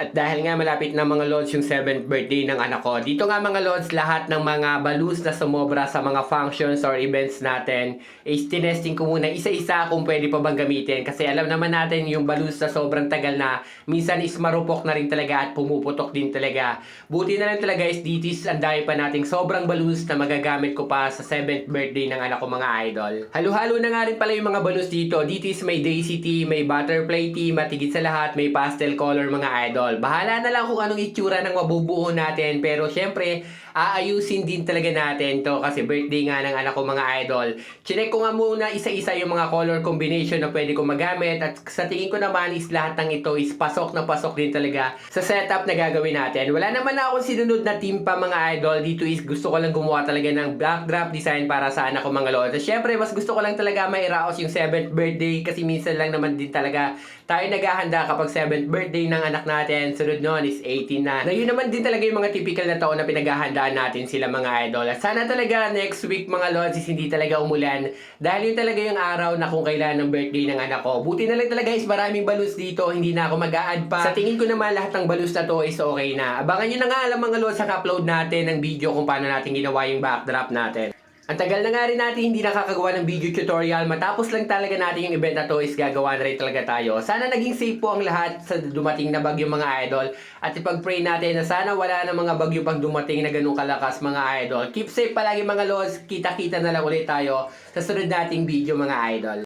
At dahil nga malapit na mga lods yung 7th birthday ng anak ko, dito nga mga lods, lahat ng mga balloons na sumobra sa mga functions or events natin is tinesting ko muna isa-isa kung pwede pa bang gamitin. Kasi alam naman natin yung balloons na sobrang tagal na, minsan is marupok na rin talaga at pumuputok din talaga. Buti na lang talaga is ditis, ang dami pa nating sobrang balloons na magagamit ko pa sa 7th birthday ng anak ko mga idol. Halo-halo na nga rin pala yung mga balloons dito. Ditis may daisy tea, may butterfly tea, matigit sa lahat, may pastel color mga idol. Bahala na lang kung anong itsura ng mabubuo natin. Pero syempre, aayusin din talaga natin to kasi birthday nga ng anak ko mga idol. Chinek ko nga muna isa-isa yung mga color combination na pwede ko magamit. At sa tingin ko naman is lahat ng ito is pasok na pasok din talaga sa setup na gagawin natin. Wala naman na akong sinunod na team pa mga idol. Dito is gusto ko lang gumawa talaga ng backdrop design para sa anak ko mga lolo. Syempre, mas gusto ko lang talaga mairaos yung 7th birthday kasi minsan lang naman din talaga tayo naghahanda kapag 7th birthday ng anak natin. Sunod nun is 18 na. Yun naman din talaga yung mga typical na taon na pinaghahandaan natin sila mga idol. At sana talaga next week mga lods is hindi talaga umulan. Dahil yun talaga yung araw na kung kailan ng birthday ng anak ko. Buti na lang talaga is maraming balloons dito. Hindi na ako mag-a-add pa. Sa tingin ko naman lahat ng balloons na to is okay na. Abangan nyo na nga alam mga lods sa upload natin ng video kung paano natin ginawa yung backdrop natin. Ang tagal na nga rin natin hindi nakakagawa ng video tutorial. Matapos lang talaga natin yung event na to is gagawa na rin talaga tayo. Sana naging safe po ang lahat sa dumating na bagyo mga idol. At ipag-pray natin na sana wala na mga bagyo pag dumating na ganun kalakas mga idol. Keep safe palagi mga lods. Kita-kita na lang ulit tayo sa sunod nating video mga idol.